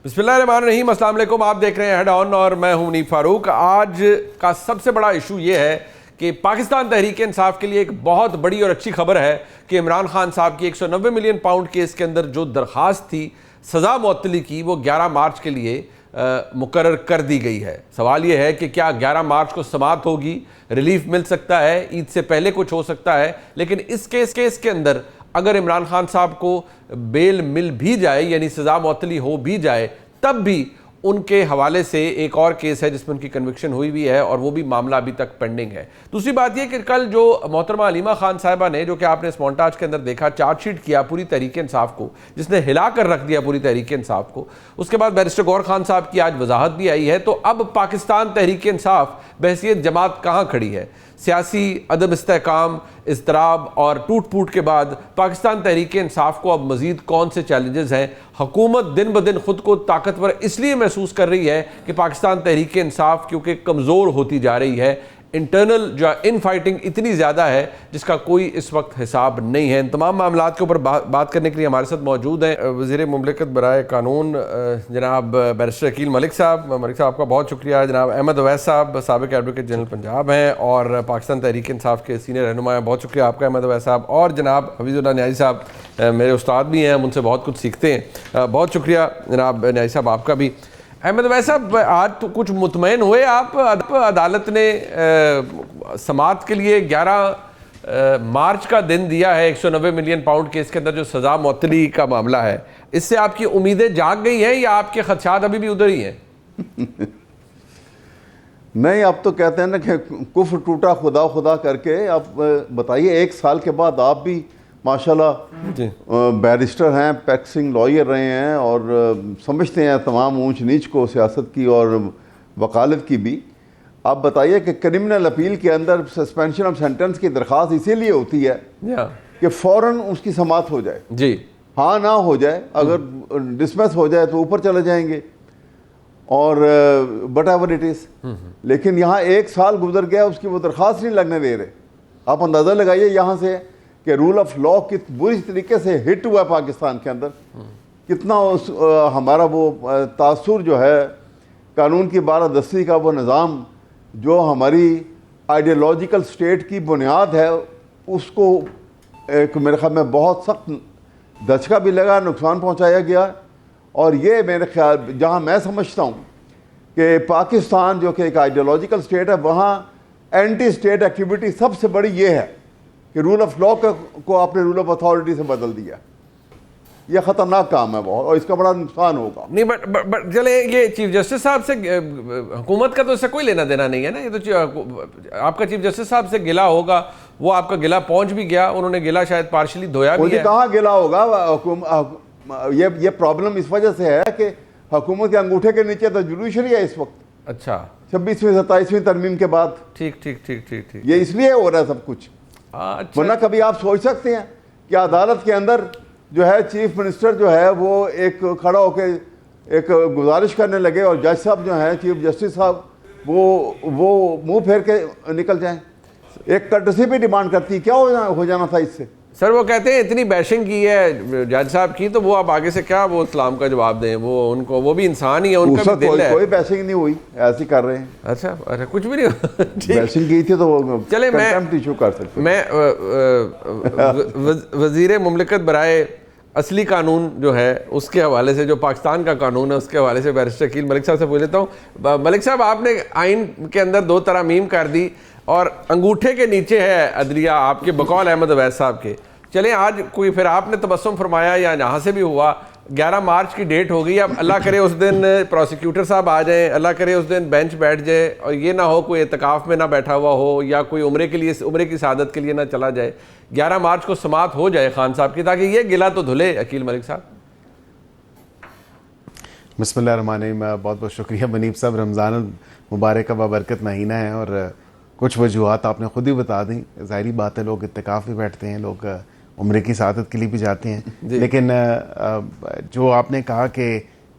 बिस्मिल्लाहिर्रहमानिर्रहीम, अस्सलाम वालेकुम। आप देख रहे हैं हेड ऑन और मैं हूं मुनीफ फारूक। आज का सबसे बड़ा इशू ये है कि पाकिस्तान तहरीक इंसाफ के लिए एक बहुत बड़ी और अच्छी खबर है कि इमरान खान साहब की 190 मिलियन पाउंड केस के अंदर जो दरख्वास्त थी सज़ा मुअत्तली की, वो 11 मार्च के लिए मुकर्रर कर दी गई है। सवाल ये है कि क्या 11 मार्च को समाअत होगी, रिलीफ मिल सकता है, ईद से पहले कुछ हो सकता है। लेकिन इस केस के अंदर अगर इमरान खान साहब को बेल मिल भी जाए, यानी सज़ा मुअत्तली हो भी जाए, तब भी उनके हवाले से एक और केस है जिसमें उनकी कन्विक्शन हुई भी है और वो भी मामला अभी तक पेंडिंग है। दूसरी बात यह कि कल जो मोहतरमा हलीमा खान साहिबा ने, जो कि आपने इस मोन्टाज के अंदर देखा, चार्जशीट किया पूरी तहरीक इंसाफ को, जिसने हिला कर रख दिया पूरी तहरीक इंसाफ को। उसके बाद बैरिस्टर गौहर खान साहब की आज वजाहत भी आई है। तो अब पाकिस्तान तहरीक इंसाफ बहसीत जमात कहाँ खड़ी है? सियासी अदम इस्तेहकाम, इज़्तिराब और टूट फूट के बाद पाकिस्तान तहरीक इंसाफ को अब मज़ीद कौन से चैलेंजेस हैं? हुकूमत दिन ब दिन ख़ुद को ताकतवर इसलिए महसूस कर रही है कि पाकिस्तान तहरीक इंसाफ क्योंकि कमज़ोर होती जा रही है। इंटरनल जो इन फाइटिंग इतनी ज़्यादा है जिसका कोई इस वक्त हिसाब नहीं है। इन तमाम मामलात के ऊपर बात करने के लिए हमारे साथ मौजूद हैं वज़ीर मुमलिकत बराए कानून जनाब बैरिस्टर अकील मलिक साहब। मलिक साहब आपका बहुत शुक्रिया। जनाब अहमद अवैस साहब साबिक़ एडवोकेट जनरल पंजाब हैं और पाकिस्तान तहरीक इंसाफ के सीनियर रहनुमा हैं। बहुत शुक्रिया आपका अहमद अवैस साहब। और जनाब हफीज़ुल्लाह न्याज़ी साहब मेरे उस्ताद भी हैं, हम उनसे बहुत कुछ सीखते हैं। बहुत शुक्रिया जनाब न्याज़ी साहब आपका भी। अहमद अवैस साहब, आज तो कुछ मुतमईन हुए आप? अदालत ने समाअत के लिए 11 मार्च का दिन दिया है 190 मिलियन पाउंड केस के अंदर जो सज़ा मुअत्तली का मामला है। इससे आपकी उम्मीदें जाग गई हैं या आपके खदशात अभी भी उधर ही हैं? नहीं, अब तो कहते हैं ना कि कुफ्र टूटा खुदा खुदा करके। अब बताइए, एक साल के बाद आप भी माशाल्लाह बैरिस्टर हैं, प्रैक्टिसिंग लॉयर रहे हैं और समझते हैं तमाम ऊंच नीच को, सियासत की और वकालत की भी। आप बताइए कि क्रिमिनल अपील के अंदर सस्पेंशन ऑफ सेंटेंस की दरख्वास्त इसीलिए होती है कि फ़ौरन उसकी समाअत हो जाए जी, हाँ ना हो जाए। अगर डिसमिस हो जाए तो ऊपर चले जाएंगे और वट एवर इट इज़। लेकिन यहाँ एक साल गुजर गया, उसकी वो दरख्वास्त नहीं लगने दे रहे। आप अंदाज़ा लगाइए यहाँ से कि रूल ऑफ लॉ किस बुरी तरीके से हिट हुआ है पाकिस्तान के अंदर। कितना हमारा वो तासुर जो है कानून की बारादस्ती का, वो निज़ाम जो हमारी आइडियोलॉजिकल स्टेट की बुनियाद है, उसको एक मेरे ख्याल में बहुत सख्त दचका भी लगा, नुकसान पहुंचाया गया। और ये मेरे ख्याल, जहां मैं समझता हूं कि पाकिस्तान जो कि एक आइडियोलॉजिकल स्टेट है, वहाँ एंटी स्टेट एक्टिविटी सबसे बड़ी ये है कि रूल ऑफ लॉ को आपने रूल ऑफ अथॉरिटी से बदल दिया। यह ख़तरनाक काम है बहुत, और इसका बड़ा नुकसान होगा। नहीं, बट चले, ये चीफ जस्टिस साहब से हुकूमत का तो इससे कोई लेना देना नहीं है ना। ये तो आपका चीफ जस्टिस साहब से गिला होगा, वो आपका गिला पहुंच भी गया, उन्होंने गिला शायद पार्शली धोया भी है। कहाँ गिला होगा? ये प्रॉब्लम इस वजह से है कि हुकूमत के अंगूठे के नीचे तो जुडिशरी है इस वक्त। अच्छा, 26वीं 27वीं तरमीम के बाद। ठीक ठीक ठीक ठीक ठीक, ये इसलिए हो रहा है सब कुछ। अच्छा। वरना कभी आप सोच सकते हैं कि अदालत के अंदर जो है चीफ मिनिस्टर जो है वो एक खड़ा होकर एक गुजारिश करने लगे और जज साहब जो हैं, चीफ जस्टिस साहब, वो मुंह फेर के निकल जाएं। एक कर्टसी भी डिमांड करती है। क्या हो जाना था इससे? सर, वो कहते हैं इतनी बैशिंग की है जज साहब की, तो वो आप आगे से क्या वो इस्लाम का जवाब दें? वो भी इंसान ही है, उनका भी दिल है। कोई बैशिंग नहीं हुई, ऐसे कर रहे हैं। अच्छा, कुछ भी नहीं बैशिंग की थी तो चले, कंटेम्प्ट इशू कर सकते। मैं वज़ीर मुमलिकत बराए असली कानून जो है उसके हवाले से, जो पाकिस्तान का कानून है, उसके हवाले से बैरिस्टर अकील मलिक साहब से पूछ लेता हूँ। मलिक साहब, आपने आइन के अंदर 2 तरामीम कर दी और अंगूठे के नीचे है अदलिया आपके, बकौल अहमद अवैस साहब के। चलें, आज कोई फिर आपने तबस्सुम फरमाया या जहाँ से भी हुआ, 11 मार्च की डेट हो गई। अब अल्लाह करे उस दिन प्रोसिक्यूटर साहब आ जाएं, अल्लाह करे उस दिन बेंच बैठ जाए और ये ना हो कोई एतकाफ़ में ना बैठा हुआ हो या कोई उम्रे की शहादत के लिए ना चला जाए। 11 मार्च को समाअत हो जाए खान साहब की, ताकि ये गिला तो धुले अकील मलिक साहब। बिस्मिल्लाहिर्रहमानिर्रहीम। बहुत बहुत शुक्रिया मुनीफ साहब। रमज़ान मुबारक का बाबरकत महीना है और कुछ वजूहत आपने ख़ुद ही बता दी। ज़ाहिरी बात है, लोग इत्तेकाफ़ में बैठते हैं, लोग उम्रे की शहादत के लिए भी जाते हैं। लेकिन जो आपने कहा कि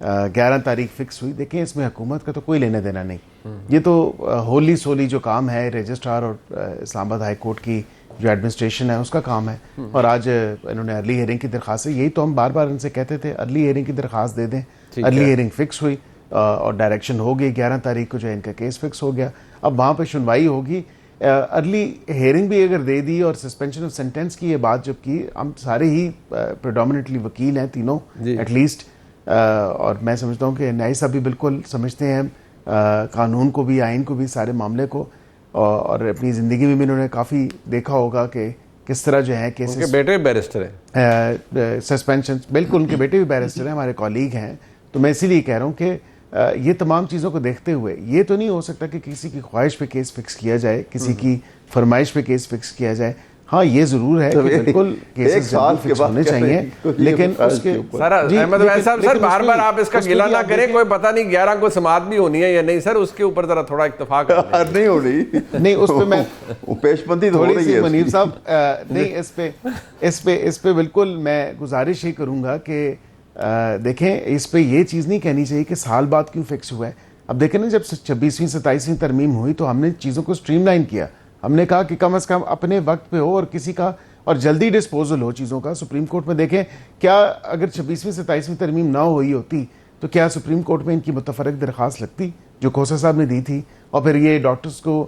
11 तारीख फिक्स हुई, देखें इसमें हुकूमत का तो कोई लेना देना नहीं। ये तो होली सोली जो काम है रजिस्ट्रार और इस्लामाबाद हाई कोर्ट की जो एडमिनिस्ट्रेशन है उसका काम है। और आज इन्होंने अर्ली हियरिंग की दरख्वास्त है, यही तो हम बार बार इनसे कहते थे अर्ली हियरिंग की दरख्वास्त दे दें। अर्ली हियरिंग फिक्स हुई और डायरेक्शन हो गई, 11 तारीख को जो है इनका केस फिक्स हो गया। अब वहाँ पे सुनवाई होगी। अर्ली हियरिंग भी अगर दे दी और सस्पेंशन ऑफ सेंटेंस की ये बात जब की, हम सारे ही प्रेडोमिनेटली वकील हैं तीनों एटलीस्ट, और मैं समझता हूँ कि न्याय साहब भी बिल्कुल समझते हैं कानून को भी, आइन को भी, सारे मामले को, और अपनी ज़िंदगी में भी इन्होंने काफ़ी देखा होगा कि किस तरह जो है केसेस। उनके बेटे भी बैरिस्टर हैं, सस्पेंशन, बिल्कुल उनके बेटे भी बैरिस्टर हैं, हमारे कॉलीग हैं। तो मैं इसीलिए कह रहा हूँ कि ये तमाम चीज़ों को देखते हुए ये तो नहीं हो सकता कि किसी की ख्वाहिश पे केस फिक्स किया जाए, किसी की फरमाइश पे केस फिक्स किया जाए। हाँ, ये जरूर है कि बिल्कुल केसेस जल्दी फिक्स होने चाहिए, लेकिन उसके सर अहमद वैद साहब, सर बार बार आप इसका गिला ना करें, कोई पता नहीं 11 को समाअत भी होनी है या नहीं सर, उसके ऊपर जरा थोड़ा इत्तेफाक नहीं हो रही, नहीं उस पे मैं पेशबंदी तो हो रही है मनीब साहब। नहीं, इस पे बिल्कुल मैं गुजारिश ही करूंगा कि देखें, इस पे ये चीज़ नहीं कहनी चाहिए कि साल बाद क्यों फिक्स हुआ है। अब देखें ना, जब 26वीं 27वीं तरमीम हुई तो हमने चीज़ों को स्ट्रीमलाइन किया। हमने कहा कि कम से कम अपने वक्त पे हो और किसी का और जल्दी डिस्पोजल हो चीज़ों का। सुप्रीम कोर्ट में देखें, क्या अगर 26वीं 27वीं तरमीम ना हुई होती तो क्या सुप्रीम कोर्ट में इनकी मुतफरक दरख्वास्त लगती जो खोसा साहब ने दी थी, और फिर ये डॉक्टर्स को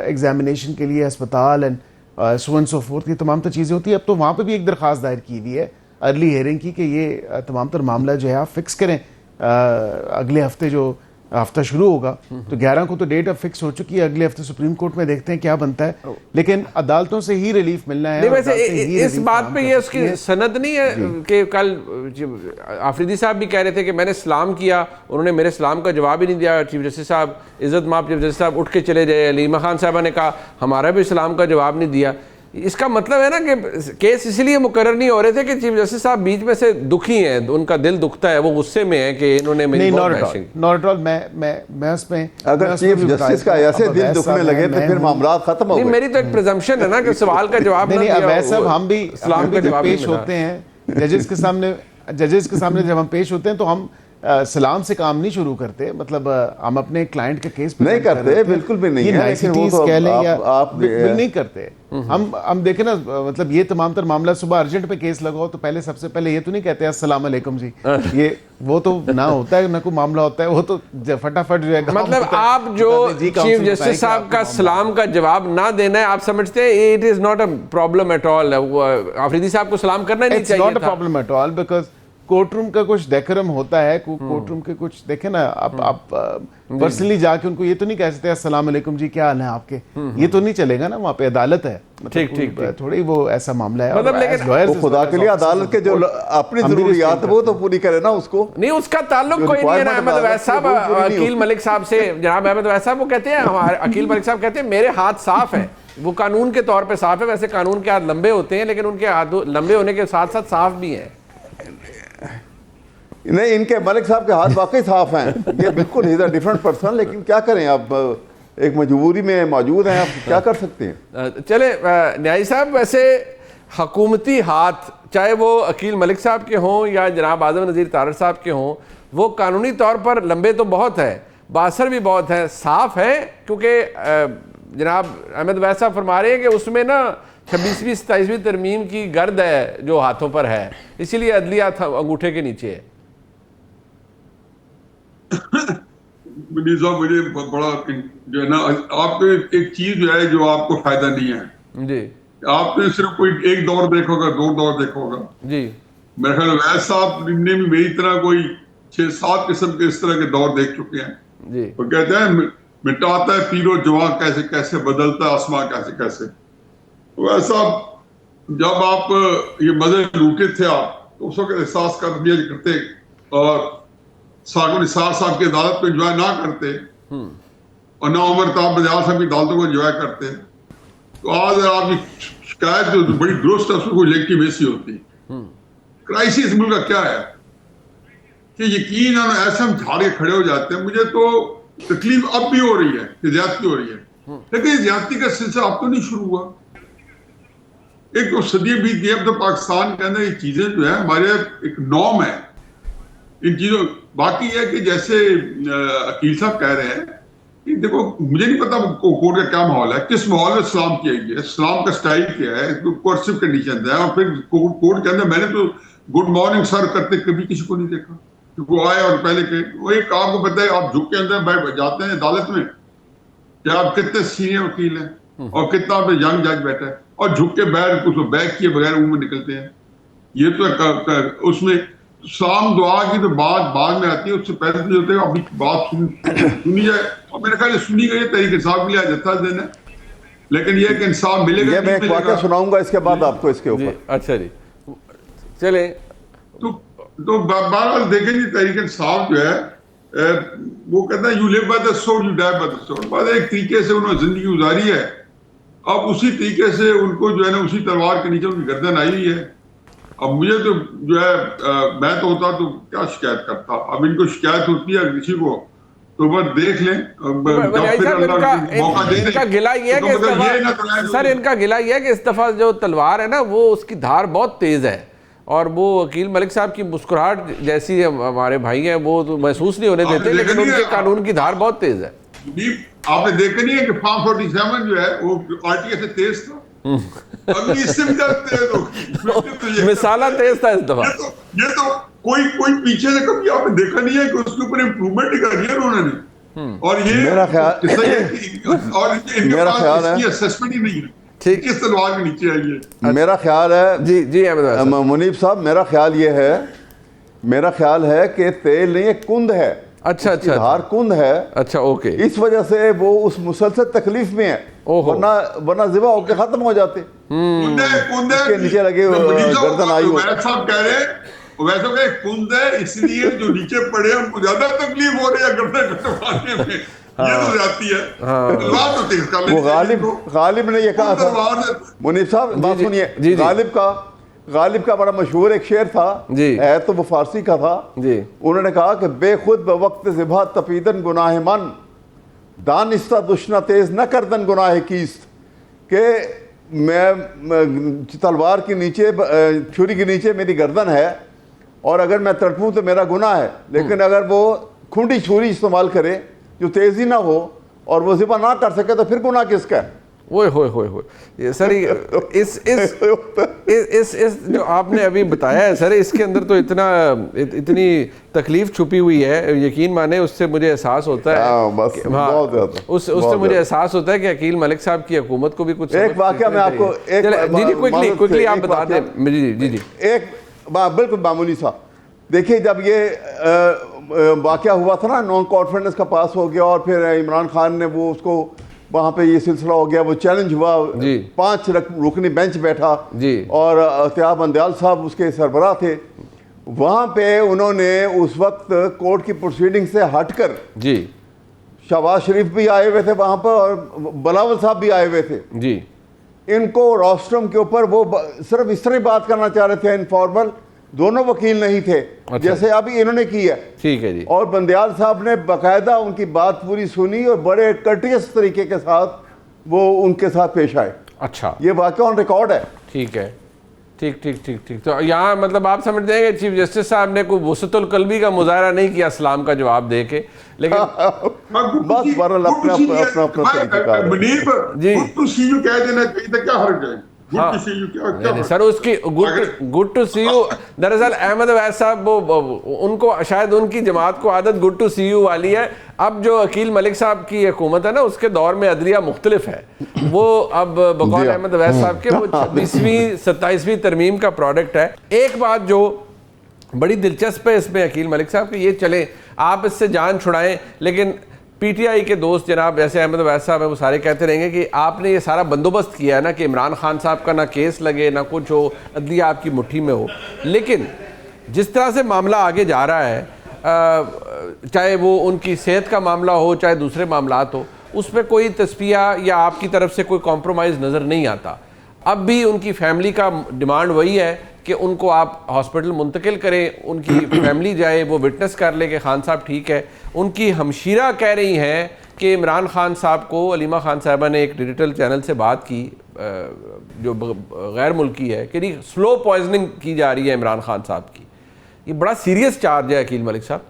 एग्जामिनेशन के लिए अस्पताल and so and so fourth, ये तमाम तो चीज़ें होती है। अब तो वहाँ पर भी एक दरख्वास्त दायर की हुई है अर्ली हियरिंग की कि ये तमाम तर मामला जो है आप फिक्स करें। अगले हफ्ते जो हफ्ता शुरू होगा तो 11 को तो डेट अब फिक्स हो चुकी है, अगले हफ्ते सुप्रीम कोर्ट में देखते हैं क्या बनता है, लेकिन अदालतों से ही रिलीफ मिलना है। वैसे इस बात पे ये उसकी सनद नहीं है कि कल आफरीदी साहब भी कह रहे थे कि मैंने सलाम किया, उन्होंने मेरे सलाम का जवाब ही नहीं दिया। चीफ जस्टिस साहब, इज्जत माफ चीफ जस्टिस साहब उठ के चले गए। अलीमा खान साहबा ने कहा हमारा भी सलाम का जवाब नहीं दिया। इसका मतलब है ना कि केस इसलिए मुकर्रर नहीं हो रहे थे कि चीफ जस्टिस साहब बीच में से दुखी हैं, उनका दिल दुखता है, वो गुस्से में है कि इन्होंने मेरी नॉट ऑल मैं उसमें, अगर चीफ जस्टिस का ऐसे दिल दुखने लगे तो फिर मामला खत्म हो गए। मेरी तो एक प्रिजम्पशन है ना कि सवाल का जवाब नहीं, वैसे हम भी पेश होते हैं जजेस के सामने जब हम पेश होते हैं तो हम सलाम से काम नहीं शुरू करते, मतलब हम अपने क्लाइंट का केस नहीं करते, बिल्कुल भी नहीं है, लेकिन वो तो कह लें या आप बिल्कुल नहीं करते। हम देखें ना, मतलब ये तमाम तर मामला सुबह अर्जेंट पे केस लगाओ तो पहले सबसे पहले ये तो नहीं कहते अस्सलाम वालेकुम जी, ये वो तो ना होता है ना कोई मामला होता है, वो तो फटाफट जो है। मतलब आप जो चीफ जस्टिस साहब का सलाम का जवाब ना देना है, आप समझते हैं it is not a problem at all, Afridi साहब को सलाम करना नहीं चाहिए, not a problem at all, because court का कुछ डेकोरम होता है, कोर्ट रूम के कुछ देखे ना आप पर्सनली जाके उनको ये तो नहीं कह सकते अस्सलाम वालेकुम जी क्या हाल है आपके, ये तो नहीं चलेगा ना, वहाँ पे अदालत है, ठीक थोड़ी वो ऐसा मामला है। मतलब लेकिन खुदा के लिए अदालत के जो अपनी जरूरियात है वो तो पूरी करे ना, उसको नहीं, उसका ताल्लुक कोई नहीं है ना। अहमद वैद साहब, अकील मलिक साहब से, जनाब अहमद वैद साहब वो कहते हैं, हमारे अकील मलिक साहब कहते हैं मेरे हाथ साफ है, वो कानून के तौर पे साफ है। वैसे कानून के हाथ लंबे होते हैं, लेकिन उनके हाथ लंबे होने के साथ साथ साफ भी हैं। नहीं, इनके मलिक साहब के हाथ वाकई साफ हैं, ये बिल्कुल इज अ डिफरेंट पर्सन, लेकिन क्या करें, आप एक मजबूरी में मौजूद हैं, आप क्या कर सकते हैं। चले न्यायी साहब, वैसे हकूमती हाथ चाहे वो अकील मलिक साहब के हों या जनाब आज़म नज़ीर तारड़ साहब के हों, वो कानूनी तौर पर लंबे तो बहुत है, बासर भी बहुत है, साफ है, क्योंकि जनाब अहमद वैद साहब फरमा रहे हैं कि उसमें ना 26वीं 27वीं तरमीम की गर्द है जो हाथों पर है, इसीलिए अदलिया अंगूठे के नीचे है। मुझे बड़ा जो है ना, आपको एक चीज जो है जो आपको फायदा नहीं है जी, आपने सिर्फ कोई एक दौर देखोगा, 2 दौर देखोगा जी, मेरे ख्याल वैद साहब ने भी मेरी तरह कोई 6-7 किस्म के इस तरह के दौर देख चुके हैं जी। वो कहते हैं मिटाता है पीरो जवां कैसे कैसे, बदलता आसमां कैसे कैसे। वैसा जब आप ये मजे लूटे थे आप, तो उस वक्त एहसास कर दिया करते और निसार साहब की अदालत को एंजॉय ना करते और ना उमर ताब बजाज साहब की अदालतों को एंजॉय करते, तो आज आपकी शिकायत जो बड़ी दुरुस्त है उसमें कोई लेगिटिमेसी होती। क्राइसिस मुल्क का क्या है कि यकीन ऐसे हम झाड़ के खड़े हो जाते हैं। मुझे तो तकलीफ अब भी हो रही है कि ज्यादती हो रही है, लेकिन ज्यादती का सिलसिला अब तो नहीं शुरू हुआ। एक तो सदी बीत गई, अब तो पाकिस्तान के अंदर ये चीजें जो है हमारे एक नॉर्म है इन चीजों। बाकी है कि जैसे अकील साहब कह रहे हैं कि देखो मुझे नहीं पता कोर्ट का क्या माहौल है, किस माहौल में सलाम किया गया, सलाम का स्टाइल क्या है, कोर्सिव कंडीशन है। और फिर कोर्ट के अंदर मैंने तो गुड मॉर्निंग सर करते कभी किसी को नहीं देखा। वो आए और पहले के वो एक आपको पता है, आप झुक के अंदर बैठ जाते हैं अदालत में कि आप कितने सीनियर वकील हैं और कितना पे यंग जज बैठा है, और झुक के बैठ उसको बैक किए बगैर मुंह में निकलते हैं। ये तो उसमें शाम दुआ की तो बात बाद में आती है, उससे पहले तो होते हैं अपनी बात सुनी जाए। और मेरे ख्याल सुनी गई तहरीक इंसाफ के लिए जत्था दिन है, लेकिन ये कि इंसाफ मिलेगा। ये मैं एक वाक़या सुनाऊंगा इसके बाद आपको इसके ऊपर। अच्छा जी, चले। तो बहरहाल देखें जी, तहरीक इंसाफ जो है वो कहता है you live by the sword you die by the sword. बस एक तरीके से उन्होंने जिंदगी गुजारी है, अब उसी तरीके से उनको जो है ना उसी तलवार के नीचे उनकी गर्दन आई हुई है। अब मुझे तो जो है मैं तो होता तो क्या शिकायत करता, अब इनको शिकायत होती है किसी को तो बस देख लें। इनका गिला ये है कि सर इनका गिला ये है कि इस दफा जो तलवार है ना वो उसकी धार बहुत तेज है, और वो वकील मलिक साहब की मुस्कुराहट जैसी हमारे भाई हैं वो तो महसूस नहीं होने देते, लेकिन उनके कानून की धार बहुत तेज है। आपने देखा नहीं है कि फॉर्म 47 जो है वो आरटीए से तेज था, अभी इससे भी ज्यादा तेज हो, मिसाला तेज था इस दफा। ये तो कोई पीछे से कभी आपने देखा नहीं है कि उसके ऊपर इम्प्रूवमेंट ही कर दिया उन्होंने। और ये मेरा ख्याल है असेसमेंट ही नहीं है ठीक, किस तलवार के नीचे आई है। मेरा ख्याल है जी जी मुनीब साहब, मेरा ख्याल है कि तेल नहीं, एक कुंद है। अच्छा अच्छा, धार कुंद है। अच्छा ओके, इस वजह से वो उस मुसलसल तकलीफ में है, वरना जिबा होके खत्म हो जाते। कुंदे नीचे लगे गर्दन आई हो। साहब कह रहे वैसे का एक कुंद है, इसलिए जो नीचे पड़े उनको ज्यादा तकलीफ हो रही है गर्दन कटवाने में। ये तो जाती है वो गालिब ने ये कहा था। मुनीब साहब बात सुनिए, गालिब का बड़ा मशहूर एक शेर था, है तो वो फारसी का था जी। उन्होंने कहा कि बेखुद बवक्त ज़िबा तपीदन गुनाह मन, दानिस्ता दुश्ना तेज न करदन गुनाह कीस्त। के मैं तलवार के नीचे, छुरी के नीचे मेरी गर्दन है, और अगर मैं तड़पूं तो मेरा गुनाह है, लेकिन अगर वो खूंटी छुरी इस्तेमाल करे जो तेजी ना हो और वो ज़िबा ना कर सके तो फिर गुनाह किसका है? ओए होए होए होए, ये सर इस जो आपने अभी बताया है सर, इसके अंदर तो इतनी तकलीफ छुपी हुई है, यकीन माने उससे मुझे एहसास होता है। उससे मुझे एहसास होता है कि अकील मलिक साहब की हुकूमत को भी कुछ एक वाकया मैं आपको जी क्विकली आप बता दें। जी जी एक बिल्कुल मामूली सा। देखिए जब ये वाकया हुआ था ना, नॉन कॉन्फिडेंस का पास हो गया और फिर इमरान खान ने वो उसको वहाँ पे ये सिलसिला हो गया, वो चैलेंज हुआ, 5 रुकनी बेंच बैठा जी, और अत्याब बंदयाल साहब उसके सरबराह थे। वहाँ पे उन्होंने उस वक्त कोर्ट की प्रोसीडिंग से हटकर जी, शहबाज शरीफ भी आए हुए थे वहाँ पर और बिलावल साहब भी आए हुए थे जी, इनको रोस्ट्रम के ऊपर वो सिर्फ इस तरह बात करना चाह रहे थे, इनफॉर्मल, दोनों वकील नहीं थे। अच्छा। जैसे अभी इन्होंने की है, ठीक है जी। और बंदयाल साहब ने बाकायदा उनकी बात पूरी सुनी और बड़े कर्टियस तरीके के साथ वो उनके साथ पेश आए। अच्छा, ये वाकया ऑन रिकॉर्ड है। ठीक है, ठीक ठीक ठीक ठीक। तो यहाँ मतलब आप समझ जाएंगे चीफ जस्टिस साहब ने कोई वसतुल कल्बी का मुजाहरा नहीं किया सलाम का जवाब दे के, लेकिन बस अपना कह देना चाहिए, क्या हर्ज है? सर उसकी गुड टू सी यू, दरअसल अहमद अवैस साहब वो उनको शायद उनकी जमात को आदत गुड टू सी यू वाली है। अब जो अकील मलिक साहब की हुकूमत है ना, उसके दौर में अदलिया मुख्तलिफ है। वो अब बकौल अहमद अवैस साहब के वो 26वीं 27वीं तरमीम का प्रोडक्ट है। एक बात जो बड़ी दिलचस्प है इसमें अकील मलिक साहब की, ये चले आप इससे जान छुड़ाएं, लेकिन पीटीआई के दोस्त जनाब जैसे अहमद अवैस साहब है वो सारे कहते रहेंगे कि आपने ये सारा बंदोबस्त किया है ना कि इमरान खान साहब का ना केस लगे ना कुछ हो, अदलिया आपकी मुट्ठी में हो। लेकिन जिस तरह से मामला आगे जा रहा है, चाहे वो उनकी सेहत का मामला हो चाहे दूसरे मामलात हो, उसमें कोई तस्फिया या आपकी तरफ से कोई कॉम्प्रोमाइज़ नज़र नहीं आता। अब भी उनकी फैमिली का डिमांड वही है कि उनको आप हॉस्पिटल मुंतकिल करें, उनकी फैमिली जाए, वो विटनेस कर ले कि खान साहब ठीक है। उनकी हमशीरा कह रही हैं कि इमरान खान साहब को, अलीमा खान साहबा ने एक डिजिटल चैनल से बात की जो गैर मुल्की है, कि स्लो पॉइजनिंग की जा रही है इमरान खान साहब की। ये बड़ा सीरियस चार्ज है अकील मलिक साहब।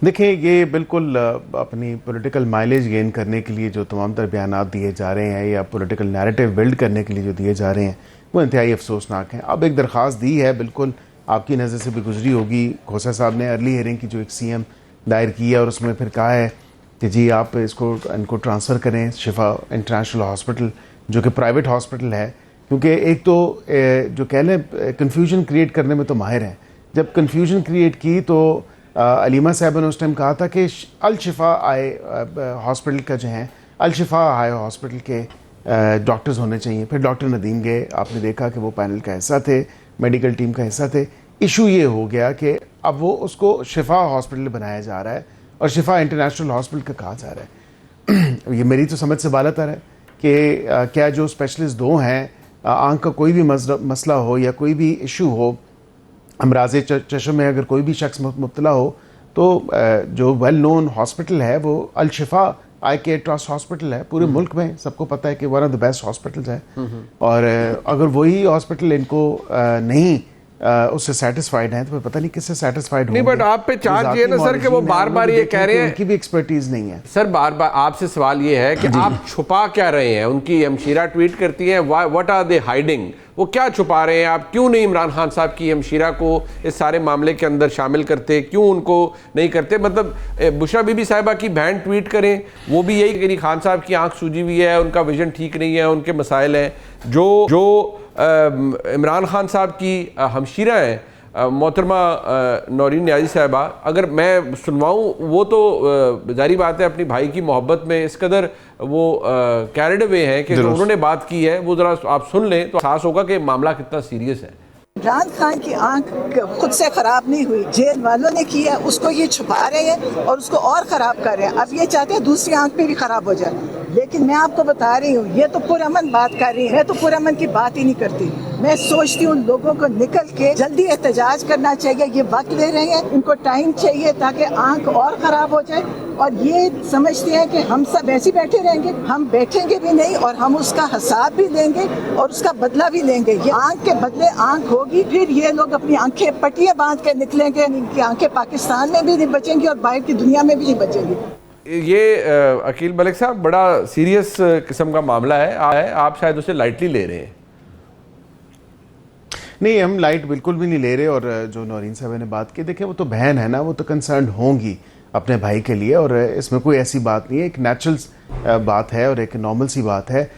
देखिए, ये बिल्कुल अपनी पॉलिटिकल माइलेज गेन करने के लिए जो तमाम तर बयान दिए जा रहे हैं या पॉलिटिकल नैरेटिव बिल्ड करने के लिए जो दिए जा रहे हैं वो इंतहाई अफसोसनाक हैं। अब एक दरख्वास्त दी है, बिल्कुल आपकी नज़र से भी गुजरी होगी, खोसा साहब ने अर्ली हियरिंग की जो एक सीएम दायर की है और उसमें फिर कहा है कि जी आप इनको ट्रांसफ़र करें शिफा इंटरनेशनल हॉस्पिटल जो कि प्राइवेट हॉस्पिटल है, क्योंकि एक तो जो कह लें कन्फ्यूजन क्रिएट करने में तो माहिर हैं। जब कन्फ्यूजन क्रिएट की तो अलीमा साहब ने उस टाइम कहा था कि अल शिफा आए हॉस्पिटल का जो है अल शिफा आए हॉस्पिटल के डॉक्टर्स होने चाहिए। फिर डॉक्टर नदीम गए, आपने देखा कि वो पैनल का हिस्सा थे, मेडिकल टीम का हिस्सा थे। इशू ये हो गया कि अब वो उसको शिफा हॉस्पिटल बनाया जा रहा है और शिफा इंटरनेशनल हॉस्पिटल का कहा जा रहा है। ये मेरी तो समझ से बालतर है कि क्या जो स्पेशलिस्ट दो हैं, आँख का कोई भी मसला हो या कोई भी इशू हो, अमराज़ चश्म में अगर कोई भी शख्स मुब्तला हो तो जो वेल नोन हॉस्पिटल है वो अल शिफा आई केयर ट्रस्ट हॉस्पिटल है। पूरे मुल्क में सबको पता है कि one of the best hospitals है। और अगर वही हॉस्पिटल इनको नहीं उससे सेटिस्फाइड हैं तो पता नहीं किससे सेटिस्फाइड होंगे। नहीं, बट आप पे चार्ज ये ना सर कि वो बार बार ये कह रहे हैं उनकी भी एक्सपर्टीज नहीं है। सर बार बार आपसे सवाल ये है कि आप छुपा क्या रहे हैं? उनकी हमशीरा ट्वीट करती हैं व्हाट आर दे हाइडिंग, वो क्या छुपा रहे हैं? आप क्यों नहीं इमरान खान साहब की हमशीरा को इस सारे मामले के अंदर शामिल करते, क्यों उनको नहीं करते? मतलब बुशरा बीबी साहिबा की बहन ट्वीट करें, वो भी यही कि खान साहब की आंख सूजी हुई है, उनका विजन ठीक नहीं है, उनके मसाइल हैं। जो इमरान खान साहब की हमशीरा हैं मोहतरमा नौरीन न्याजी साहिबा, अगर मैं सुनवाऊँ वो तो जारी बात है अपनी भाई की मोहब्बत में इस कदर वो कैरिड अवे हैं कि जो उन्होंने बात की है वो ज़रा आप सुन लें तो एहसास होगा कि मामला कितना सीरियस है। इमरान खान की आंख खुद से खराब नहीं हुई, जेल वालों ने किया, उसको ये छुपा रहे हैं और उसको और खराब कर रहे हैं। अब ये चाहते हैं दूसरी आंख पे भी खराब हो जाए। लेकिन मैं आपको बता रही हूँ, ये तो पुरअमन बात कर रही है, मैं तो पुरअमन की बात ही नहीं करती। मैं सोचती हूँ लोगों को निकल के जल्दी एहतजाज करना चाहिए। ये वक्त ले रहे हैं, इनको टाइम चाहिए ताकि आंख और खराब हो जाए। और ये समझते हैं कि हम सब ऐसे बैठे रहेंगे, हम बैठेंगे भी नहीं और हम उसका हिसाब भी लेंगे और उसका बदला भी लेंगे। ये आंख के बदले आंख होगी, फिर ये लोग अपनी आंखें पट्टियां बांध के निकलेंगे। इनकी आंखें पाकिस्तान में भी नहीं बचेंगी और बाहर की दुनिया में भी नहीं बचेंगी। ये अकील मलिक साहब बड़ा सीरियस किस्म का मामला है, आप शायद उसे लाइटली ले रहे हैं। नहीं, हम लाइट बिल्कुल भी नहीं ले रहे। और जो नौरीन साहब ने बात की, देखिए वो तो बहन है ना, वो तो कंसर्न होंगी अपने भाई के लिए और इसमें कोई ऐसी बात नहीं है। एक नेचुरल बात है और एक नॉर्मल सी बात है।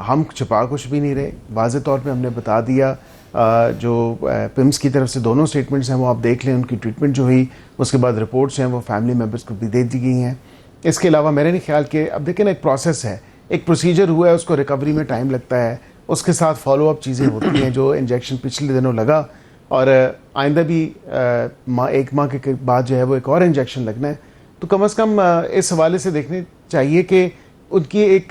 हम छुपा कुछ भी नहीं रहे, वाज़ेह तौर पे हमने बता दिया। जो पिम्स की तरफ से दोनों स्टेटमेंट्स हैं वो आप देख लें, उनकी ट्रीटमेंट जो हुई उसके बाद रिपोर्ट्स हैं वो फैमिली मेम्बर्स को भी दे दी गई हैं। इसके अलावा मेरे नहीं ख्याल कि अब देखिए ना, एक प्रोसेस है, एक प्रोसीजर हुआ है, उसको रिकवरी में टाइम लगता है, उसके साथ फॉलो अप चीज़ें होती हैं। जो इंजेक्शन पिछले दिनों लगा और आइंदा भी एक माह के बाद जो है वो एक और इंजेक्शन लगना है, तो कम से कम इस हवाले से देखने चाहिए कि उनकी एक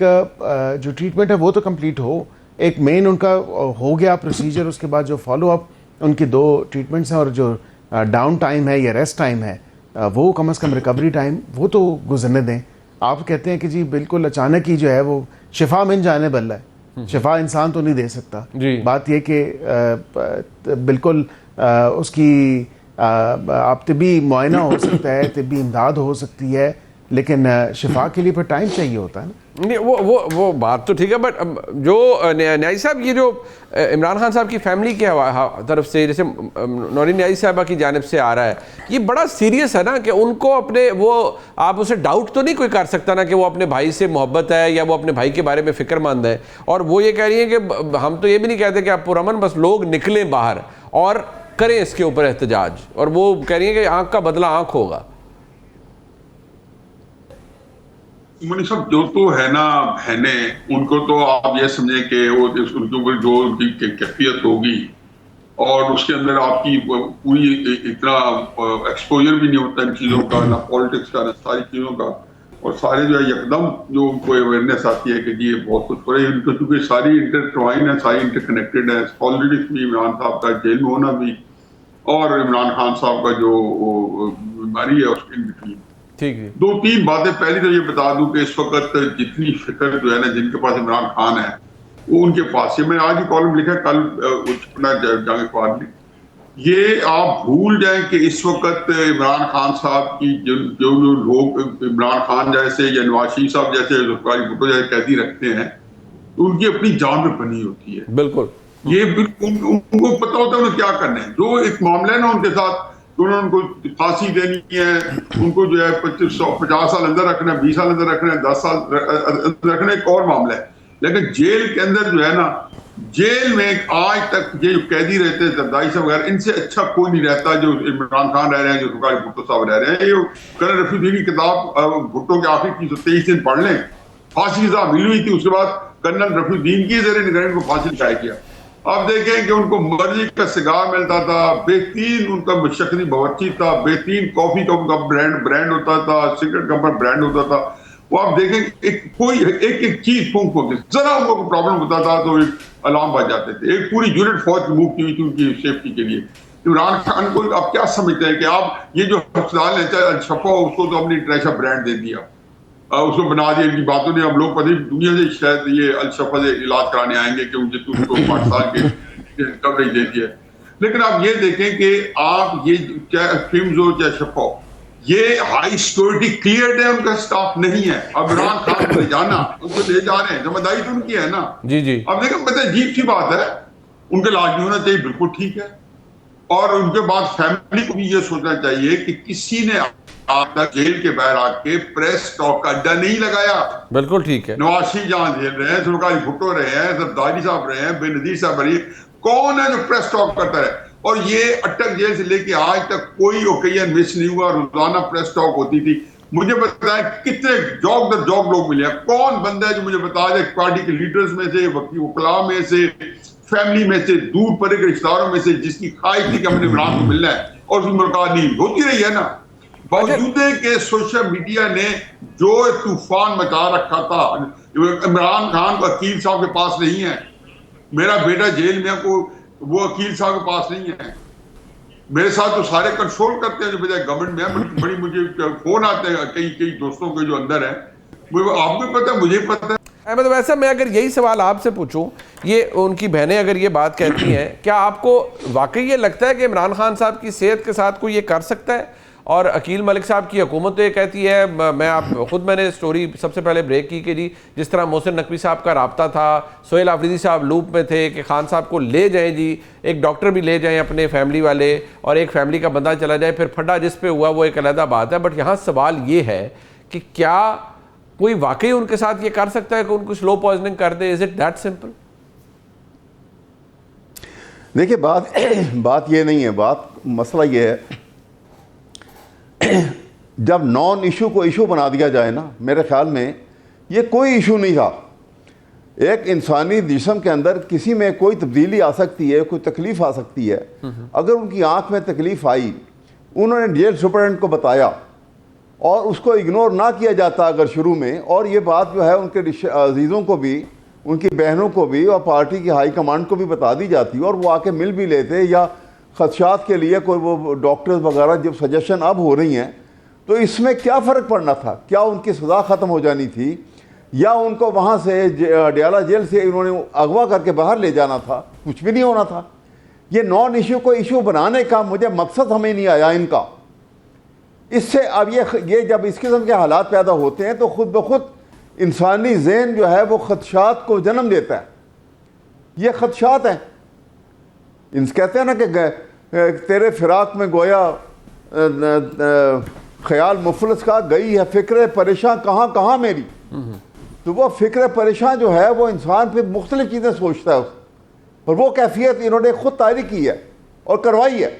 जो ट्रीटमेंट है वो तो कंप्लीट हो। एक मेन उनका हो गया प्रोसीजर, उसके बाद जो फॉलो अप उनकी दो ट्रीटमेंट्स हैं और जो डाउन टाइम है या रेस्ट टाइम है वो कम से कम रिकवरी टाइम वो तो गुजरने दें। आप कहते हैं कि जी बिल्कुल अचानक ही जो है वो शिफा मिल जाने वाला है, शिफा इंसान तो नहीं दे सकता। बात यह कि बिल्कुल उसकी आप तिब्बी मुआयना हो सकता है, तिब्बी इमदाद हो सकती है, लेकिन शिफा के लिए फिर टाइम चाहिए होता है ना। नहीं, वो बात तो ठीक है, बट जो न्याजी साहब, ये जो इमरान खान साहब की फैमिली के तरफ से जैसे नौरीन न्याजी साहबा की जानिब से आ रहा है, ये बड़ा सीरियस है ना कि उनको अपने वो आप उसे डाउट तो नहीं कोई कर सकता ना कि वो अपने भाई से मोहब्बत है या वो अपने भाई के बारे में फिक्रमंद है। और वो ये कह रही है कि हम तो ये भी नहीं कहते कि आप पुरअमन, बस लोग निकलें बाहर और करें इसके ऊपर एहतजाज, और वो कह रही है कि आंख का बदला आंख होगा। मनी साहब, जो तो है ना बहने, उनको तो आप ये समझे कि वो उनके ऊपर जो उनकी कैफियत होगी और उसके अंदर आपकी पूरी इतना एक्सपोजर भी नहीं होता इन चीज़ों का, ना पॉलिटिक्स का, ना सारी चीज़ों का। और सारे जो है एकदम जो उनको अवेयरनेस आती है कि जी ये बहुत कुछ हो रहा है, उनको क्योंकि सारी इंटरट्वाइन है, सारी इंटरकनेक्टेड है। पॉलिटिक्स भी, इमरान साहब का जेल में होना भी और इमरान खान साहब का जो बीमारी है उसके इन बिटवीन। ठीक है, दो तीन बातें। पहली तो ये बता दूं कि इस वक्त जितनी फिक्र जो है ना जिनके पास इमरान खान है वो उनके पास है। मैंने आज ही कॉलम लिखा, कल छपना जाएंगे अखबार में। ये आप भूल जाएं कि इस वक्त इमरान खान साहब की जो जो जो लोग इमरान खान जैसे या नवाज शरीफ साहब जैसे जुल्फिकार भुट्टो जैसे कैदी रखते हैं, तो उनकी अपनी जान में बनी होती है। बिल्कुल, ये बिल्कुल उनको पता होता है उन्हें क्या करना है। जो एक मामला है ना उनके साथ, तो उन्होंने उनको फांसी देनी है, उनको जो है 50 साल अंदर रखना है, 20 साल अंदर रखना है, 10 साल रखना, एक और मामला है। लेकिन जेल के अंदर जो है ना, जेल में आज तक ये जो कैदी रहते हैं जरदारी साहब वगैरह, इनसे अच्छा कोई नहीं रहता जो इमरान खान रह रहे हैं, जो जुल्फिकार भुट्टो साहब रह रहे हैं। ये कर्नल रफीक की किताब भुट्टो के आखिरी 323 दिन पढ़ लें, फांसी की सजा मिली हुई थी, उसके बाद कर्नल रफीक के जरिए निगरानी को फांसी दिखाया गया। आप देखें कि उनको मर्जी का सिगार मिलता था, बेहतरीन उनका शक्ति बावर्ची था, बेहतरीन कॉफी का उनका ब्रांड होता था, सिगरेट का ब्रांड होता था। वो आप देखें एक चीज फूंक फूंक जरा उनको प्रॉब्लम होता था तो एक अलार्म बज जाते थे। एक पूरी यूनिट फौज मूव की हुई थी उनकी सेफ्टी के लिए। इमरान खान को आप क्या समझते हैं कि आप ये जो अस्पताल है चाहे अल-शफा, उसको तो हमने इंटरनेशनल ब्रांड दे दिया, उसको बना दिया। इनकी बातों ने हम लोग पता दुनिया से शायद ये अल-शफा से इलाज कराने आएंगे कि मुझे तो उसको पाकिस्तान के कवरेज दे दिया। लेकिन आप ये देखें कि आप ये चाहे फिल्म हो चाहे शफा, ये हाई सिक्योरिटी क्लियर है, उनका स्टाफ नहीं है। अब इमरान खान को ले जाना, उनको ले जा रहे हैं, जिम्मेदारी तो उनकी है ना। जी जी। अब देखें पता अजीब सी बात है, उनका इलाज नहीं होना चाहिए, बिल्कुल ठीक है। और उनके बाद फैमिली को भी ये सोचना चाहिए कि किसी ने आप तक जेल के बाहर आके प्रेस टॉक का अड्डा नहीं लगाया। बिल्कुल ठीक है। नवाज शरीफ जहां झेल रहे हैं, जुल्फिकार भुट्टो रहे हैं, जरदारी साहब रहे हैं, बेनजीर साहब रहे, कौन है जो प्रेस टॉक करता है? और ये अटक जेल से लेके आज तक कोई ओकेजन मिस नहीं हुआ, रोजाना प्रेस टॉक होती थी। मुझे बताएं कितने जॉब दर जॉब लोग मिले हैं, कौन बंदा है जो मुझे बता दे पार्टी के लीडर्स में से, वकला में से, फैमिली में से, दूर परे के रिश्तेदारों में से जिसकी ख्वाहिश थी कि हमने इमरान को मिलना है और उसकी मुलाकात नहीं होती रही है ना। बावजूद के सोशल मीडिया ने जो तूफान मचा रखा था, इमरान खान वकील साहब के पास नहीं है, मेरा बेटा जेल में को वो वकील साहब के पास नहीं है, मेरे साथ तो सारे कंट्रोल करते हैं जो बजाय गवर्नमेंट में है। बड़ी मुझे फोन आते हैं कई दोस्तों के जो अंदर है, आपको पता है, मुझे पता है। मतलब वैसा मैं अगर यही सवाल आपसे पूछूं, ये उनकी बहनें अगर ये बात कहती हैं, क्या आपको वाकई ये लगता है कि इमरान खान साहब की सेहत के साथ कोई ये कर सकता है? और अकील मलिक साहब की हुकूमत तो ये कहती है, मैंने स्टोरी सबसे पहले ब्रेक की कि जी जिस तरह मोहसिन नकवी साहब का राब्ता था, सोहेल आफरीदी साहब लूप में थे कि खान साहब को ले जाएं जी, एक डॉक्टर भी ले जाएं अपने फैमिली वाले, और एक फैमिली का बंदा चला जाए, फिर फड्डा जिस पे हुआ वो एक अलग बात है। बट यहाँ सवाल ये है कि क्या कोई वाकई उनके साथ ये कर सकता है कि उनको स्लो पॉइजनिंग कर दे? Is it that simple? देखिए बात ये नहीं है, मसला ये है जब नॉन इशू को इशू बना दिया जाए ना, मेरे ख्याल में ये कोई इशू नहीं था। एक इंसानी जिस्म के अंदर किसी में कोई तब्दीली आ सकती है, कोई तकलीफ़ आ सकती है। अगर उनकी आंख में तकलीफ़ आई, उन्होंने जेल सुपरिटेंडेंट को बताया और उसको इग्नोर ना किया जाता अगर शुरू में, और ये बात जो है उनके अजीज़ों को भी, उनकी बहनों को भी और पार्टी की हाई कमांड को भी बता दी जाती और वो आके मिल भी लेते, या खदशात के लिए कोई वो डॉक्टर्स वगैरह जब सजेशन अब हो रही हैं, तो इसमें क्या फ़र्क पड़ना था? क्या उनकी सज़ा ख़त्म हो जानी थी, या उनको वहाँ से डयाला जेल से उन्होंने अगवा करके बाहर ले जाना था? कुछ भी नहीं होना था। ये नॉन इशू को इशू बनाने का मुझे मकसद हमें नहीं आया इनका। इससे अब ये जब इस किस्म के हालात पैदा होते हैं तो खुद ब खुद इंसानी ज़हन जो है वो खदशात को जन्म देता है। ये खदशात हैं। इनसे कहते हैं ना कि तेरे फिराक में गोया ख्याल मुफलस का, गई है फ़िक्र परेशान कहाँ कहाँ मेरी। तो वो फ़िक्र परेशान जो है वो इंसान फिर मुख्तलिफ चीज़ें सोचता है, और वो कैफियत इन्होंने खुद तारीख की है और करवाई है।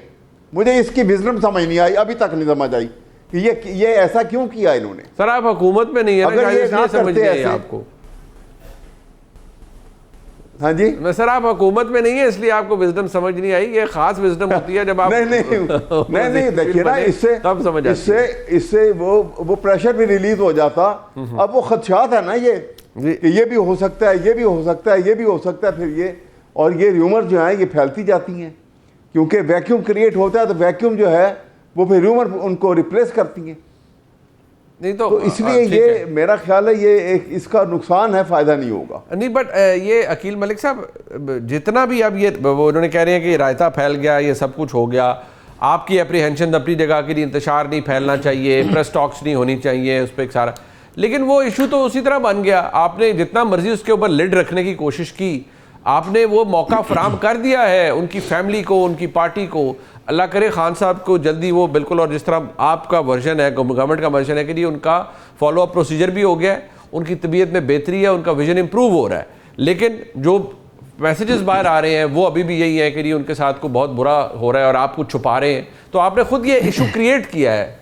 मुझे इसकी विज़डम समझ नहीं आई, अभी तक नहीं समझ आई कि ये ऐसा क्यों किया इन्होंने। सर आप हुकूमत में नहीं है, अगर ये ना करते ऐसे आपको। हाँ जी, मैं सर आप हुकूमत में नहीं है इसलिए आपको विजडम समझ नहीं आई। ये खास विजडम होती है जब आप नहीं देखिए ना, तब समझ इससे वो प्रेशर भी रिलीज हो जाता। अब वो खदशात है ना ये भी हो सकता है, ये भी हो सकता है, ये भी हो सकता है, फिर ये र्यूमर जो है ये फैलती जाती हैं, क्योंकि वैक्यूम क्रिएट होता है, तो वैक्यूम जो है वो फिर र्यूमर उनको रिप्लेस करती हैं। नहीं तो इसलिए ठीक ये है। मेरा ख्याल है ये एक इसका नुकसान है, फायदा नहीं होगा। नहीं बट ये अकील मलिक साहब जितना भी अब ये वो उन्होंने कह रहे हैं कि रायता फैल गया, ये सब कुछ हो गया, आपकी एप्रीहेंशन अपनी जगह के लिए इंतशार नहीं फैलना चाहिए, प्रेस टॉक्स नहीं होनी चाहिए, उस पर एक सारा, लेकिन वो इशू तो उसी तरह बन गया। आपने जितना मर्जी उसके ऊपर लिड रखने की कोशिश की, आपने वो मौका फराम कर दिया है उनकी फैमिली को, उनकी पार्टी को। अल्लाह करे खान साहब को जल्दी वो बिल्कुल, और जिस तरह आपका वर्जन है, गवर्नमेंट का वर्जन है कि उनका फॉलो अप प्रोसीजर भी हो गया है, उनकी तबीयत में बेहतरी है, उनका विजन इंप्रूव हो रहा है, लेकिन जो मैसेजेस बाहर आ रहे हैं वो अभी भी यही है कि उनके साथ को बहुत बुरा हो रहा है और आप कुछ छुपा रहे हैं। तो आपने खुद ये इशू क्रिएट किया है।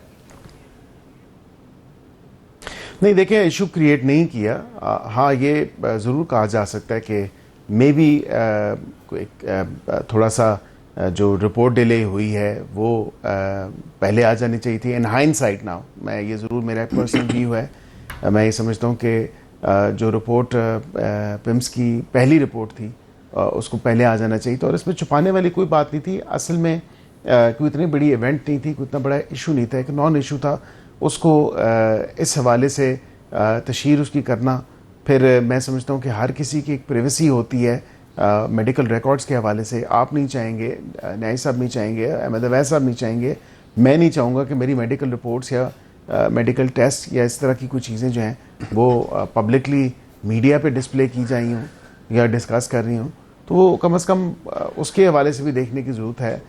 नहीं देखिए, इशू क्रिएट नहीं किया। हाँ, ये ज़रूर कहा जा सकता है कि मे बी थोड़ा सा जो रिपोर्ट डिले हुई है वो पहले आ जानी चाहिए थी। इन हाइंडसाइट नाउ, मैं ये ज़रूर, मेरा पर्सनल व्यू है, मैं ये समझता हूँ कि जो रिपोर्ट पिम्स की पहली रिपोर्ट थी उसको पहले आ जाना चाहिए था, और इसमें छुपाने वाली कोई बात नहीं थी। असल में कोई इतनी बड़ी इवेंट नहीं थी, कोई इतना बड़ा इशू नहीं था, एक नॉन इशू था। उसको इस हवाले से तशहीर उसकी करना, फिर मैं समझता हूँ कि हर किसी की एक प्राइवेसी होती है मेडिकल रिकॉर्ड्स के हवाले से। आप नहीं चाहेंगे, न्याय साहब नहीं चाहेंगे, अहमद अवैस साहब नहीं चाहेंगे, मैं नहीं चाहूँगा कि मेरी मेडिकल रिपोर्ट्स या मेडिकल टेस्ट या इस तरह की कुछ चीज़ें जो हैं वो पब्लिकली मीडिया पे डिस्प्ले की जाई हों या डिस्कस कर रही हों, तो वो कम से कम उसके हवाले से भी देखने की ज़रूरत है।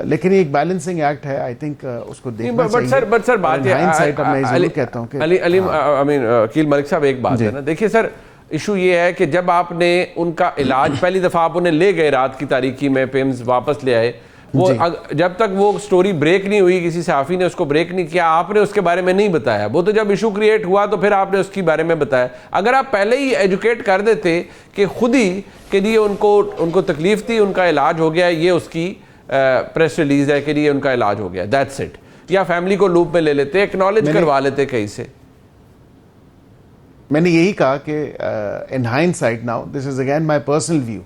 लेकिन एक बैलेंसिंग एक्ट है, आई थिंक उसको देखना चाहिए। बट सर बात मैं जरूर कहता हूँ कि अकील मलिक साहब एक बात है ना, देखिए सर, इशू ये है कि जब आपने उनका इलाज, पहली दफ़ा आप उन्हें ले गए रात की तारीकी में, पिम्स वापस ले आए, वो जब तक वो स्टोरी ब्रेक नहीं हुई, किसी सहाफ़ी ने उसको ब्रेक नहीं किया, आपने उसके बारे में नहीं बताया। वो तो जब इशू क्रिएट हुआ तो फिर आपने उसके बारे में बताया। अगर आप पहले ही एजुकेट कर देते कि खुद ही कि जी उनको तकलीफ थी, उनका इलाज हो गया, ये उसकी प्रेस रिलीज है कि ये उनका इलाज हो गया, दैट्स इट, या फैमिली को लूप में ले लेते, एक्नॉलेज करवा लेते कहीं से। मैंने यही कहा कि in hindsight now, this is again my personal view,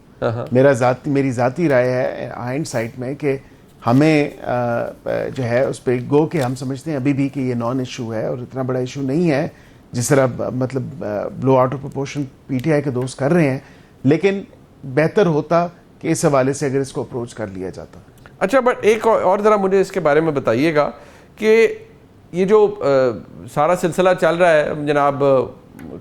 मेरी ज़ाती राय है हाइंडसाइट में कि हमें जो है उस पर गो के हम समझते हैं अभी भी कि ये नॉन इशू है और इतना बड़ा इशू नहीं है जिस तरह मतलब blow out of proportion PTI के दोस्त कर रहे हैं, लेकिन बेहतर होता कि इस हवाले से अगर इसको अप्रोच कर लिया जाता। अच्छा, बट एक और ज़रा मुझे इसके बारे में बताइएगा कि ये जो सारा सिलसिला चल रहा है जनाब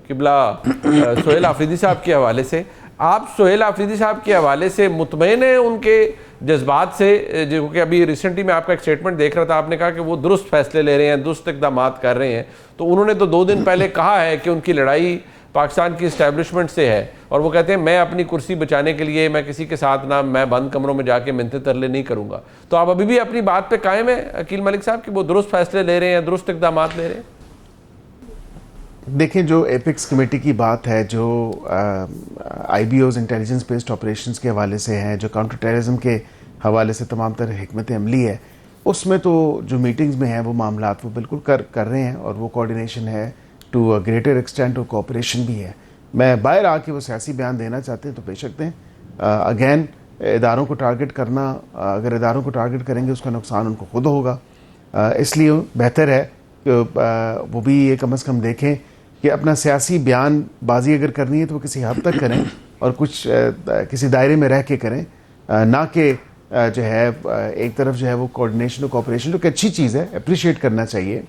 किबला सोहेल आफरीदी साहब के हवाले से, आप सोहेल आफरीदी साहब के हवाले से मुतमईन हैं उनके जज्बात से? जो कि अभी रिसेंटली मैं आपका एक स्टेटमेंट देख रहा था, आपने कहा कि वो दुरुस्त फैसले ले रहे हैं, दुरुस्त इक़दाम कर रहे हैं। तो उन्होंने तो 2 दिन पहले कहा है कि उनकी लड़ाई पाकिस्तान की इस्टेब्लिशमेंट से है, और वो कहते हैं मैं अपनी कुर्सी बचाने के लिए मैं किसी के साथ ना, मैं बंद कमरों में जाके मिन्नतें तरले नहीं करूँगा। तो आप अभी भी अपनी बात पे कायम है अकील मलिक साहब कि वो दुरुस्त फैसले ले रहे हैं, दुरुस्त इक़दाम ले रहे हैं? देखें, जो एपिक्स कमेटी की बात है, जो IBOs इंटेलिजेंस बेस्ड ऑपरेशंस के हवाले से है, जो काउंटर टेररिज्म के हवाले से तमाम तरह हिकमत अमली है, उसमें तो जो मीटिंग्स में हैं वो मामलात वो बिल्कुल कर रहे हैं, और वो कोऑर्डिनेशन है टू अ ग्रेटर एक्सटेंट, और कोऑपरेशन भी है। मैं बाहर आके वो सियासी बयान देना चाहते हैं तो बेशक दें। अगेन, इदारों को टारगेट करना, अगर इदारों को टारगेट करेंगे उसका नुकसान उनको खुद होगा, इसलिए बेहतर है कि वो भी ये कम से कम देखें कि अपना सियासी बयान बाजी अगर करनी है तो वो किसी हद तक करें और कुछ किसी दायरे में रह के करें, ना कि जो है एक तरफ जो है वो कोऑर्डिनेशन और कोऑपरेशन, जो कि अच्छी चीज़ है, अप्रिशिएट करना चाहिए,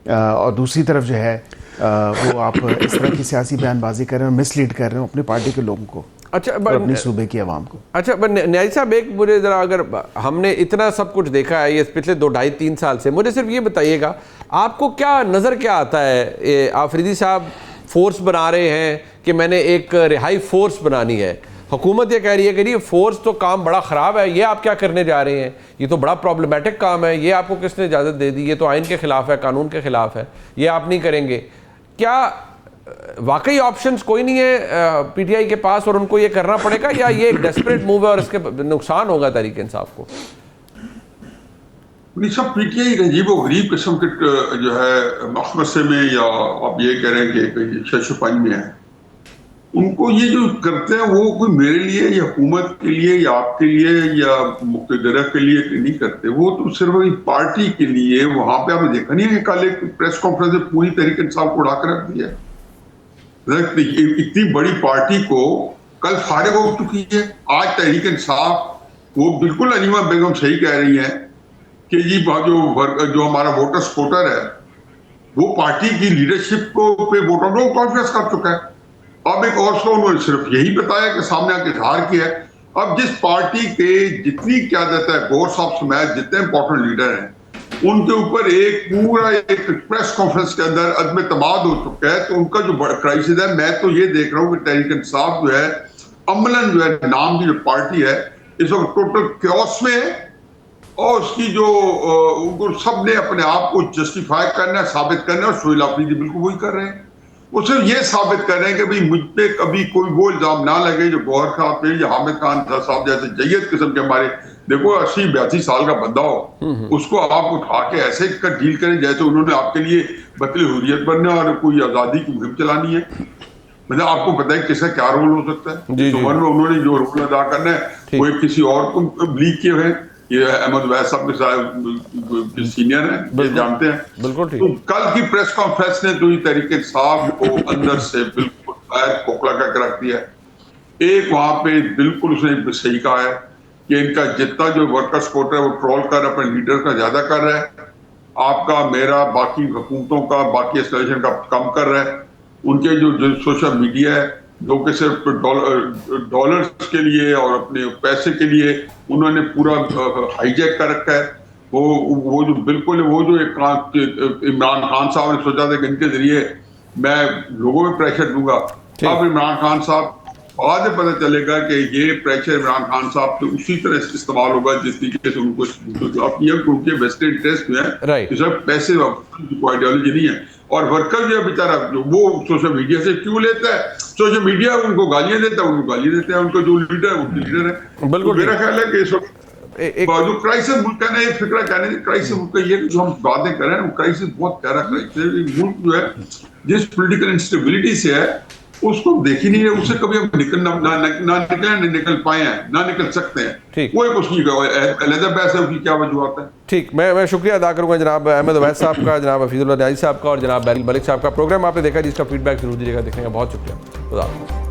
और दूसरी तरफ जो है वो आप इस तरह की सियासी बयानबाजी कर रहे हैं, मिसलीड कर रहे हो अपनी पार्टी के लोगों को, अच्छा, और अपनी सूबे की आवाम को। अच्छा, न्याजी साहब, एक मुझे ज़रा, अगर हमने इतना सब कुछ देखा है ये पिछले 2-2.5-3 साल से, मुझे सिर्फ ये बताइएगा आपको क्या नज़र क्या आता है? आफरीदी साहब फोर्स बना रहे हैं कि मैंने एक रिहाई फोर्स बनानी है, हुकूमत ये कह रही है कि ये फोर्स तो काम बड़ा ख़राब है, ये आप क्या करने जा रहे हैं, ये तो बड़ा प्रॉब्लमेटिक काम है, ये आपको किसने इजाज़त दे दी, ये तो आइन के ख़िलाफ़ है, कानून के ख़िलाफ़ है, ये आप नहीं करेंगे। क्या वाकई ऑप्शंस कोई नहीं है पीटीआई के पास और उनको ये करना पड़ेगा, या ये एक डेस्परेट मूव है और इसके नुकसान होगा तहरीक इंसाफ को? सब पीटीआई अजीब व गरीब किस्म के जो है मखमसे में, या आप ये कह रहे हैं कि शशुपाई में है, उनको ये जो करते हैं वो कोई मेरे लिए या हुकूमत के लिए या आपके लिए या मुक़्तदरा के लिए नहीं करते, वो तो सिर्फ पार्टी के लिए। वहां पे आपने देखा नहीं है कि कल एक प्रेस कॉन्फ्रेंस में पूरी तहरीक इंसाफ को उड़ाकर रख दिया। इतनी बड़ी पार्टी को कल फारिग हो चुकी है। आज तहरीक इंसाफ वो बिल्कुल अनीमा बेगम सही कह रही है कि जी जो हमारा वोटर सपोर्टर है वो पार्टी की लीडरशिप को पे वोटरों को कॉन्फ्रेंस कर चुका है। अब एक और सो उन्होंने सिर्फ यही बताया कि सामने आके इजहार किया है। अब जिस पार्टी के जितनी क्यादत है, गौर साहब समेत जितने इंपॉर्टेंट लीडर हैं, उनके ऊपर एक पूरा एक प्रेस कॉन्फ्रेंस के अंदर अदम एतमाद हो चुका है। तो उनका जो क्राइसिस है, मैं तो ये देख रहा हूँ कि तहरीक इंसाफ जो है अमलन जो है नाम की जो पार्टी है इस वक्त टोटल क्योस में है। और उसकी जो उनको सबने अपने आप को जस्टिफाई करना है, साबित करना है, और सोहेल आफरीदी बिल्कुल वही कर रहे हैं। वो सिर्फ ये साबित कर रहे हैं कि भाई मुझ पे कभी कोई वो इल्जाम ना लगे जो गौहर खान पे या हामिद खान साहब जैसे जय्यद किस्म के हमारे, देखो 80-82 साल का बंदा हो, उसको आप उठा के ऐसे कर डील करें जैसे उन्होंने आपके लिए बतले हुर्रियत बनना और कोई आज़ादी की मुहिम चलानी है। मतलब आपको पता है किसका क्या रोल हो सकता है। तो उन्होंने जो रोल अदा करना है वो एक किसी और को लीक किए हुए। ये अहमद वैद साहब के साथ सीनियर हैं, ये जानते हैं। बिल्कुल ठीक। तो कल की प्रेस कॉन्फ्रेंस ने तो ये तहरीक इंसाफ को अंदर से बिल्कुल खोखला करके रख दिया है। एक वहां पे बिल्कुल उसने सही कहा है कि इनका जितना जो वर्कर सपोर्ट है वो ट्रोल कर अपने लीडर का ज्यादा कर रहा है, आपका मेरा बाकी हुकूमतों का बाकी एस्केलेशन का कम कर रहा है। उनके जो सोशल मीडिया है जो कि सिर्फ डॉलर्स के लिए और अपने पैसे के लिए उन्होंने पूरा हाईजैक कर रखा है। वो जो बिल्कुल वो जो एक इमरान खान साहब ने सोचा था कि इनके जरिए मैं लोगों में प्रेशर दूंगा। अब इमरान खान साहब बाद में पता चलेगा कि ये प्रेशर इमरान खान साहब से उसी तरह से इस्तेमाल होगा जिस तरीके से उनको उनके वेस्टेड इंटरेस्ट में है कि सब पैसे आइडियोलॉजी नहीं है। और वर्कर जो बेचारा वो सोशल मीडिया से क्यों लेता है, सोशल मीडिया उनको गालियां देता है, उनको गाली देते हैं, उनको जो लीडर है उनके लीडर है। बिल्कुल तो मेरा ख्याल है कि इस वक्त जो क्राइसिस मुल्क का नहीं फिक्रा कहने क्राइसिस मुल्क का ये जो हम बातें कर रहे हैं वो क्राइसिस बहुत प्यारा क्राइसिस है। मुल्क जो है जिस पोलिटिकल इंस्टेबिलिटी से है उसको देख ही नहीं है, उससे कभी हम निकल पाए हैं ना निकल सकते हैं। वो एक उसकी अलग बहस है, उसकी क्या वजूहत है। ठीक, मैं शुक्रिया अदा करूंगा जनाब अहमद वैद साहब का, जनाब हफीजुल्लाह न्याज़ी साहब का और जनाब बैरिल मलिक साहब का। प्रोग्राम आपने देखा जिसका फीडबैक जरूर दीजिएगा। देखने का बहुत शुक्रिया। खुदा हाफ़िज़।